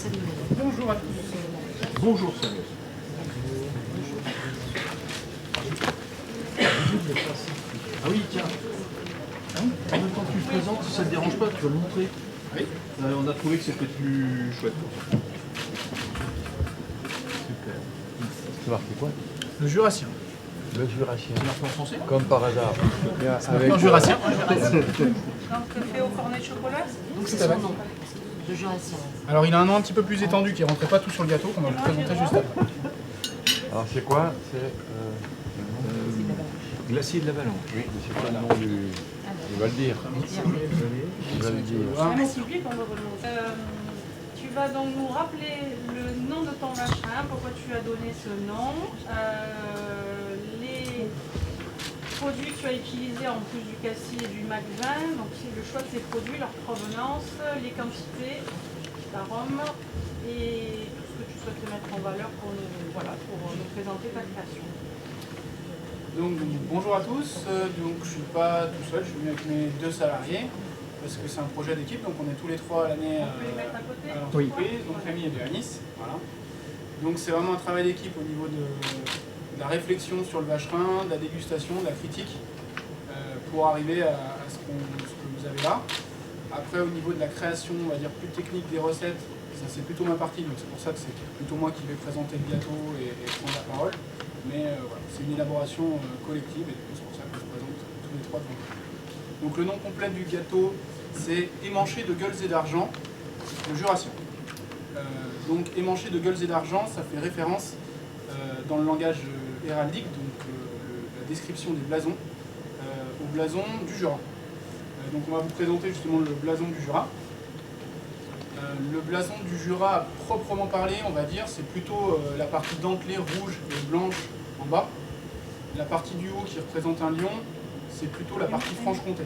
Bonjour à tous. Bonjour Samuel. Ah oui, tiens. En même temps que tu te présentes, si ça ne te dérange pas, tu vas le montrer. Oui. On a trouvé que c'était plus chouette. Super. C'est marqué quoi? Le Jurassien. Le Jurassien. C'est marqué en français? Comme par hasard. Non, Jurassien. Donc fait au cornet de chocolat. Donc c'est Tout à son fait. nom, le Jurassien. Alors il a un nom un petit peu plus étendu qui ne rentrait pas tout sur le gâteau, qu'on va vous présenter juste après. Alors c'est quoi? C'est Glacier de la Valence. oui, c'est pas le nom du. Il va le dire. Il va le dire. Ah, mais s'il vous plaît, qu'on va remonter. Tu vas donc nous rappeler le nom de ton machin, pourquoi tu as donné ce nom, les produits que tu as utilisés en plus du cassis et du MAC20, donc c'est le choix de ces produits, leur provenance, les quantités d'arômes et tout ce que tu souhaites mettre en valeur pour nous présenter ta création. Donc bonjour à tous, donc je suis pas tout seul, je suis venu avec mes 2 salariés parce que c'est un projet d'équipe, donc on est tous les 3 à l'année On peut les mettre à côté. à l'entreprise, donc Rémi et Bérénice, voilà. Donc c'est vraiment un travail d'équipe au niveau de la réflexion sur le vacherin, de la dégustation, de la critique pour arriver à ce que vous avez là. Après au niveau de la création, on va dire plus technique des recettes, ça c'est plutôt ma partie, donc c'est pour ça que c'est plutôt moi qui vais présenter le gâteau et prendre la parole. Mais voilà, c'est une élaboration collective et c'est pour ça que je présente tous les 3 devant vous. Donc le nom complet du gâteau, c'est émanché de gueules et d'argent, le Jurassien. Donc émanché de gueules et d'argent, ça fait référence dans le langage héraldique, donc la description des blasons, au blason du Jura. Donc on va vous présenter justement le blason du Jura. Le blason du Jura, à proprement parler, on va dire, c'est plutôt la partie dentelée rouge et blanche en bas. La partie du haut qui représente un lion, c'est plutôt la partie Franche-Comté.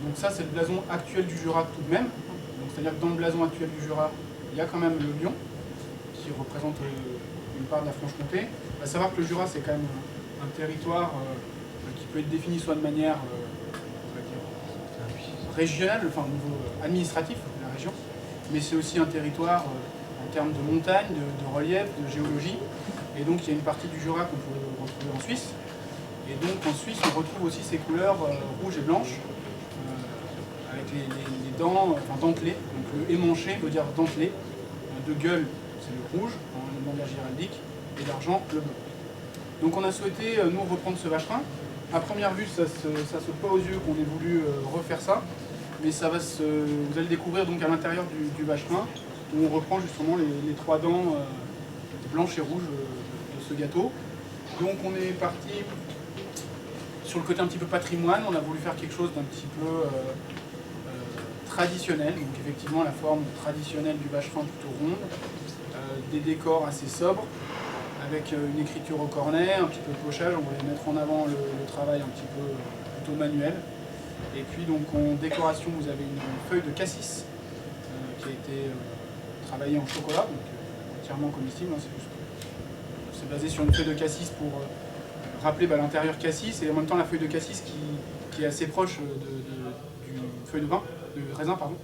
Donc ça, c'est le blason actuel du Jura tout de même. Donc c'est-à-dire que dans le blason actuel du Jura, il y a quand même le lion qui représente une part de la Franche-Comté. À savoir que le Jura, c'est quand même un territoire qui peut être défini soit de manière on va dire, régionale, enfin au niveau administratif de la région, mais c'est aussi un territoire en termes de montagne, de relief, de géologie. Et donc il y a une partie du Jura qu'on peut retrouver en Suisse. Et donc en Suisse on retrouve aussi ces couleurs rouges et blanches, avec les dents, enfin dentelées. Donc le émanché veut dire dentelé. De gueule, c'est le rouge, en langage héraldique, et d'argent, le blanc. Donc on a souhaité, nous, reprendre ce vacherin. À première vue, ça saute pas aux yeux qu'on ait voulu refaire ça. Mais ça va vous allez le découvrir donc à l'intérieur du vacherin, où on reprend justement les 3 dents blanches et rouges de ce gâteau. Donc on est parti sur le côté un petit peu patrimoine, on a voulu faire quelque chose d'un petit peu traditionnel, donc effectivement la forme traditionnelle du vacherin plutôt ronde, des décors assez sobres, avec une écriture au cornet, un petit peu de pochage, on voulait mettre en avant le travail un petit peu plutôt manuel. Et puis donc en décoration vous avez une feuille de cassis qui a été travaillée en chocolat, donc entièrement comestible, hein, c'est basé sur une feuille de cassis pour rappeler l'intérieur cassis et en même temps la feuille de cassis qui est assez proche d'une feuille de raisin. Pardon.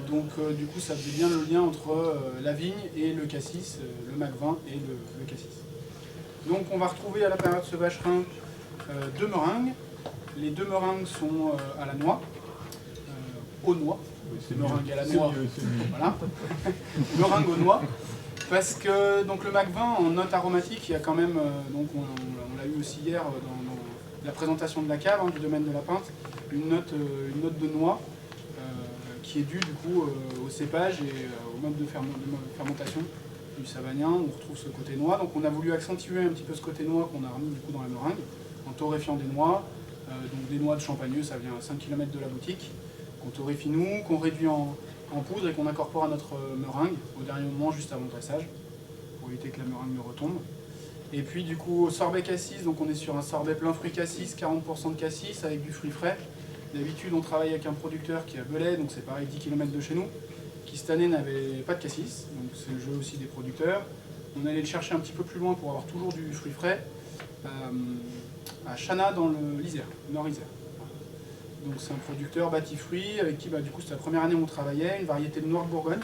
Donc du coup ça faisait bien le lien entre la vigne et le cassis, le MAC20 et le cassis. Donc on va retrouver à l'intérieur de ce vacherin 2 meringues. Les 2 meringues sont à la noix, aux noix. Meringue à la noix, voilà. Meringue aux noix. Parce que donc, le MAC20 en note aromatique, il y a quand même, donc on l'a eu aussi hier dans la présentation de la cave, hein, du domaine de la pinte, une note de noix qui est due du coup au cépage et au mode de fermentation du savagnin. On retrouve ce côté noix, donc on a voulu accentuer un petit peu ce côté noix qu'on a remis du coup dans la meringue en torréfiant des noix. Donc des noix de Champagneux, ça vient à 5 km de la boutique, qu'on torréfie nous, qu'on réduit en poudre et qu'on incorpore à notre meringue au dernier moment, juste avant le pressage, pour éviter que la meringue ne retombe. Et puis du coup, sorbet cassis, donc on est sur un sorbet plein fruit cassis, 40% de cassis avec du fruit frais. D'habitude, on travaille avec un producteur qui est à Belay, donc c'est pareil, 10 km de chez nous, qui cette année n'avait pas de cassis, donc c'est le jeu aussi des producteurs. On allait le chercher un petit peu plus loin pour avoir toujours du fruit frais, à Chana dans l'Isère, Nord-Isère. Donc c'est un producteur bâti fruits avec qui du coup c'est la première année où on travaillait, une variété de noix de Bourgogne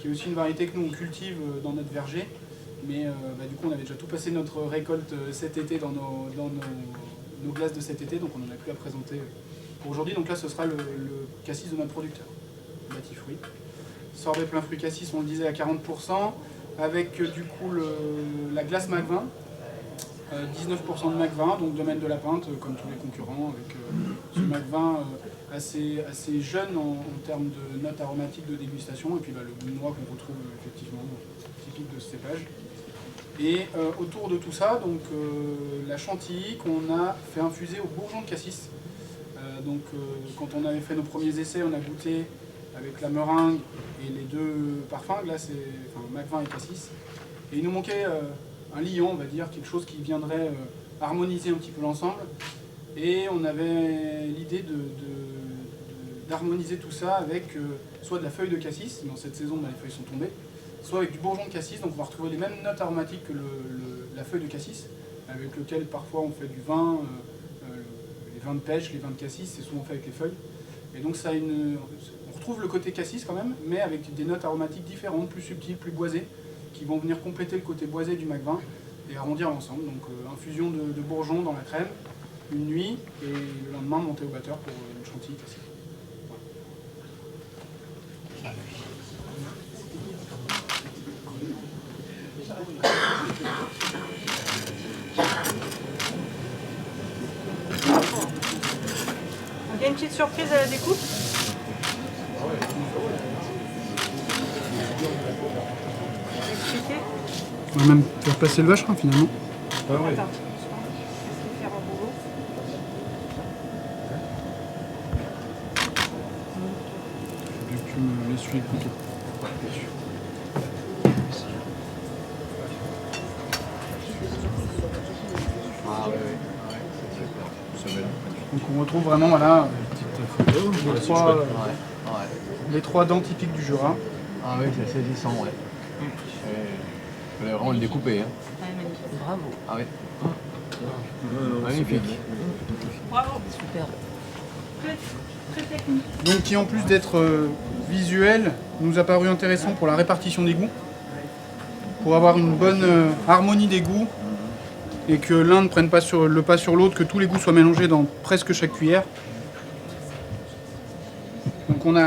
qui est aussi une variété que nous on cultive dans notre verger. Mais du coup on avait déjà tout passé notre récolte cet été dans nos glaces de cet été, donc on n'en a plus à présenter pour aujourd'hui. Donc là ce sera le cassis de notre producteur, Batifruit. Sorbet plein fruit cassis, on le disait, à 40%, avec du coup la glace Mac 20, 19% de Mac 20, donc domaine de la Pinte, comme tous les concurrents, avec ce Mac 20 assez jeune en termes de notes aromatiques de dégustation, et puis le goût de noix qu'on retrouve effectivement typique de ce cépage. Et autour de tout ça, donc la chantilly qu'on a fait infuser au bourgeon de cassis. Quand on avait fait nos premiers essais, on a goûté avec la meringue et les deux parfums, là c'est Mac 20 et cassis. Et il nous manquait un lion, on va dire, quelque chose qui viendrait harmoniser un petit peu l'ensemble. Et on avait l'idée d'harmoniser tout ça avec soit de la feuille de cassis, dans cette saison les feuilles sont tombées, soit avec du bourgeon de cassis, donc on va retrouver les mêmes notes aromatiques que la feuille de cassis, avec lequel parfois on fait du vin, les vins de pêche, les vins de cassis, c'est souvent fait avec les feuilles. Et donc ça on retrouve le côté cassis quand même, mais avec des notes aromatiques différentes, plus subtiles, plus boisées, qui vont venir compléter le côté boisé du Mac 20 et arrondir l'ensemble. Donc infusion de bourgeon dans la crème, une nuit, et le lendemain monter au batteur pour une chantilly cassis. Il y a une petite surprise à la découpe. Expliquer. On va même faire passer le vacherin finalement. Ah ouais. Attends, je vais faire un boulot. Je veux que tu me l'essuies le couteau. Ah ouais, c'est super. Donc on retrouve vraiment voilà, les trois dents typiques du Jura. Ah oui, c'est saisissant, ouais. Il fallait vraiment le découper. Hein. Bravo. Ah oui. Magnifique. Bravo. Super. Très technique. Donc qui en plus d'être visuel, nous a paru intéressant pour la répartition des goûts, pour avoir une bonne harmonie des goûts, et que l'un ne prenne pas le pas sur l'autre, que tous les goûts soient mélangés dans presque chaque cuillère. Donc on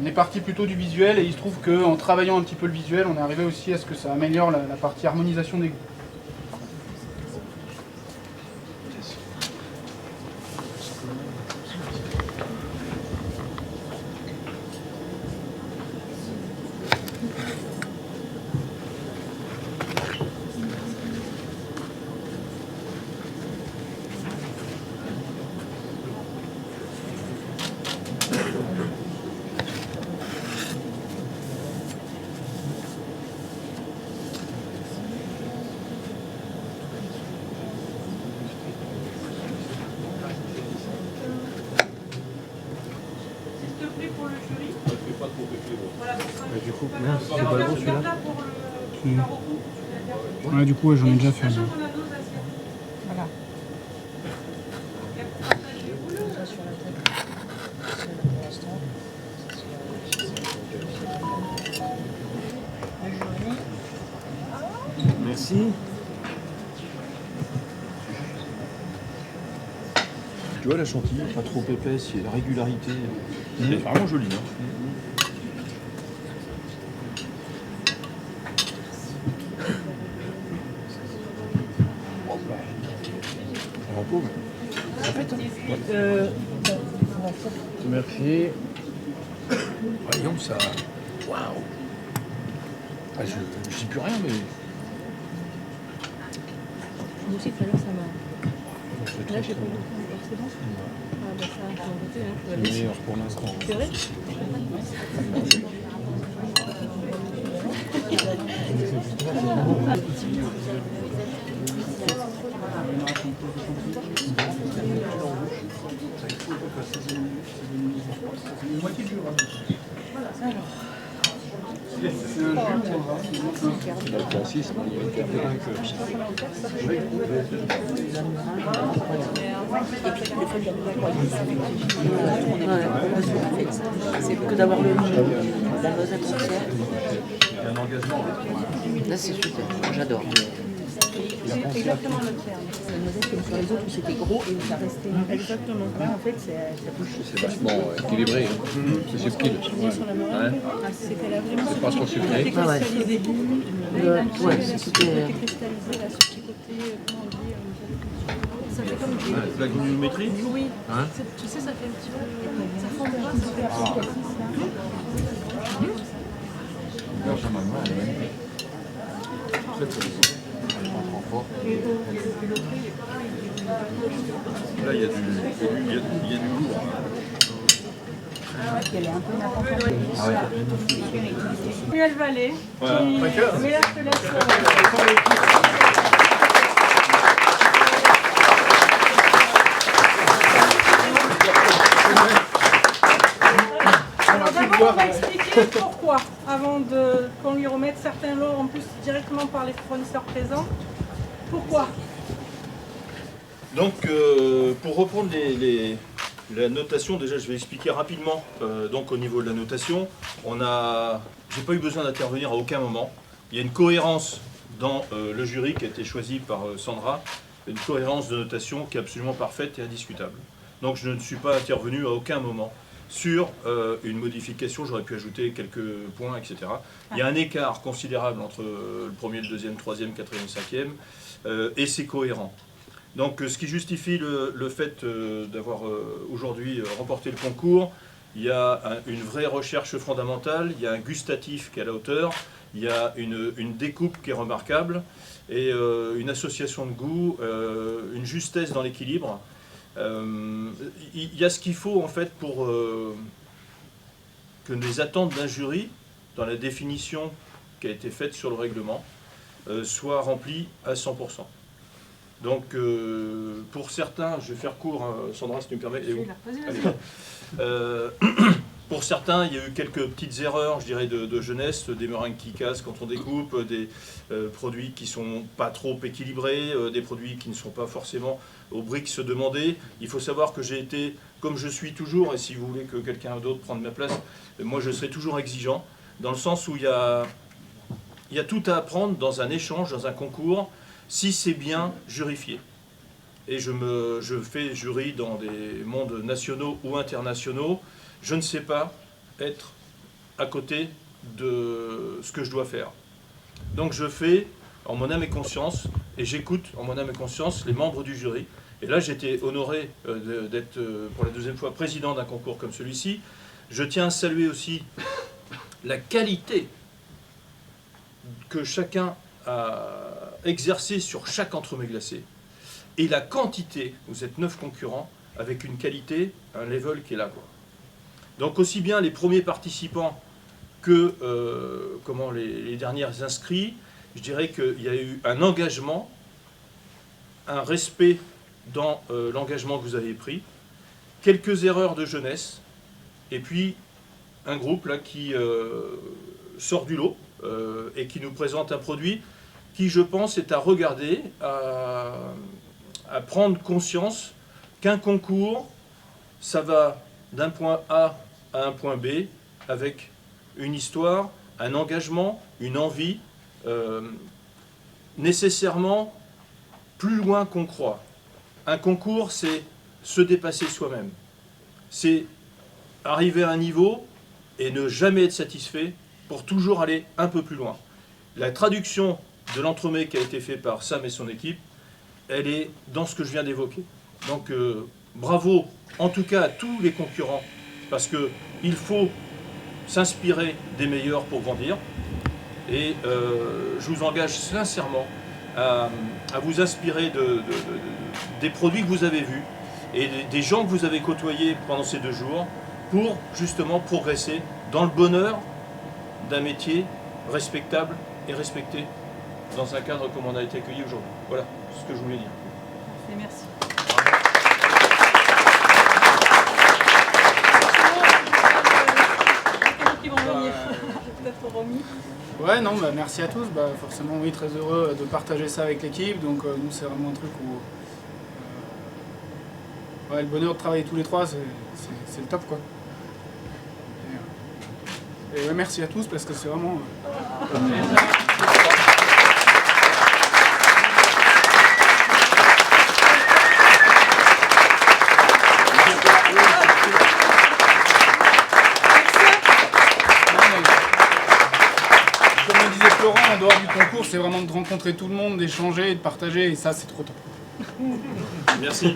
est parti plutôt du visuel, et il se trouve qu'en travaillant un petit peu le visuel, on est arrivé aussi à ce que ça améliore la partie harmonisation des goûts. S'il te plaît, pour le jury. Voilà, Du coup, c'est pas le bon celui-là pour le recours. Ouais, du coup, j'en ai déjà fait. Sachant qu'on a nos assiettes. Voilà. Et pour partager, vous le- Ça sur la tête. C'est pour l'instant. Un jury. merci. Tu vois la chantilly, pas trop épaisse, il y a la régularité. C'est vraiment joli. Hein. En paume. Ça pète, hein. Merci. Voyons ça. Waouh. Ah, je dis plus rien, mais. Moi aussi, tout à l'heure, ça m'a. Là, j'ai pas eu de temps, c'est bon. Ah, bah, ça a embêté, hein. C'est le meilleur pour l'instant. C'est vrai? C'est un jus Le classisme, il y a été C'est que d'avoir la noisette entière. Un engagement. Là, c'est super. J'adore. C'est exactement le terme. La noisette comme sur les autres où c'était gros et où ça restait. Exactement. Là, en fait, ça bouge. C'est vachement équilibré, hein. C'est subtil. Sur la meringue, c'est qu'elle a vraiment C'est pas trop sucré. cristallisé. Ouais, c'était Cristallisé là, ce petit côté, comment on dit, ça fait comme du... La goniométrie. Oui, Hein? tu sais, ça fait un petit peu... Ça fond pas, ça fait un peu cassis, là. Là, il y a du lourd. Samuel Vallée. Voilà. Mais là, je te laisse. Alors d'abord, on va expliquer pourquoi, avant qu'on lui remette certains lots en plus directement par les fournisseurs présents. Pourquoi? Donc, pour reprendre la notation, déjà je vais expliquer rapidement. Donc au niveau de la notation, j'ai pas eu besoin d'intervenir à aucun moment. Il y a une cohérence dans le jury qui a été choisi par Sandra, une cohérence de notation qui est absolument parfaite et indiscutable. Donc je ne suis pas intervenu à aucun moment sur une modification, j'aurais pu ajouter quelques points, etc. Il y a un écart considérable entre le premier, le deuxième, le troisième, le quatrième, le cinquième, et c'est cohérent. Donc ce qui justifie le fait d'avoir aujourd'hui remporté le concours, il y a une vraie recherche fondamentale, il y a un gustatif qui est à la hauteur, il y a une découpe qui est remarquable, et une association de goût, une justesse dans l'équilibre. Il y a ce qu'il faut en fait pour que les attentes d'un jury, dans la définition qui a été faite sur le règlement, soient remplies à 100%. Donc, pour certains, je vais faire court, hein, Sandra, si tu me permets. Pour certains, il y a eu quelques petites erreurs, je dirais, de jeunesse, des meringues qui cassent quand on découpe, des produits qui ne sont pas trop équilibrés, des produits qui ne sont pas forcément au Brix demandé. Il faut savoir que j'ai été, comme je suis toujours, et si vous voulez que quelqu'un d'autre prenne ma place, moi je serai toujours exigeant, dans le sens où il y a tout à apprendre dans un échange, dans un concours, si c'est bien jurifié. Et je fais jury dans des mondes nationaux ou internationaux, je ne sais pas être à côté de ce que je dois faire. Donc je fais en mon âme et conscience, et j'écoute en mon âme et conscience les membres du jury. Et là, j'étais honoré d'être pour la deuxième fois président d'un concours comme celui-ci. Je tiens à saluer aussi la qualité que chacun a exercée sur chaque entremets glacé. Et la quantité, vous êtes 9 concurrents, avec une qualité, un level qui est là, quoi. Donc aussi bien les premiers participants que les derniers inscrits, je dirais qu'il y a eu un engagement, un respect dans l'engagement que vous avez pris, quelques erreurs de jeunesse, et puis un groupe là qui sort du lot et qui nous présente un produit qui, je pense, est à regarder, à prendre conscience qu'un concours, ça va d'un point A à un point B, avec une histoire, un engagement, une envie, nécessairement plus loin qu'on croit. Un concours, c'est se dépasser soi-même. C'est arriver à un niveau et ne jamais être satisfait pour toujours aller un peu plus loin. La traduction de l'entremets qui a été fait par Sam et son équipe, elle est dans ce que je viens d'évoquer. Donc bravo en tout cas à tous les concurrents, parce qu'il faut s'inspirer des meilleurs pour grandir. Et je vous engage sincèrement à vous inspirer des produits que vous avez vus et des gens que vous avez côtoyés pendant ces 2 jours pour justement progresser dans le bonheur d'un métier respectable et respecté dans un cadre comme on a été accueilli aujourd'hui. Voilà ce que je voulais dire. Parfait, merci. Qui vont venir. gâteau remis. Ouais, non, bah, merci à tous. Bah, forcément, oui, très heureux de partager ça avec l'équipe. Donc, nous, c'est vraiment un truc où ouais, le bonheur de travailler tous les trois, c'est le top, quoi. Et ouais, merci à tous parce que c'est vraiment. Comme le disait Florent, en dehors du concours, c'est vraiment de rencontrer tout le monde, d'échanger et de partager, et ça, c'est trop top. Merci. Merci.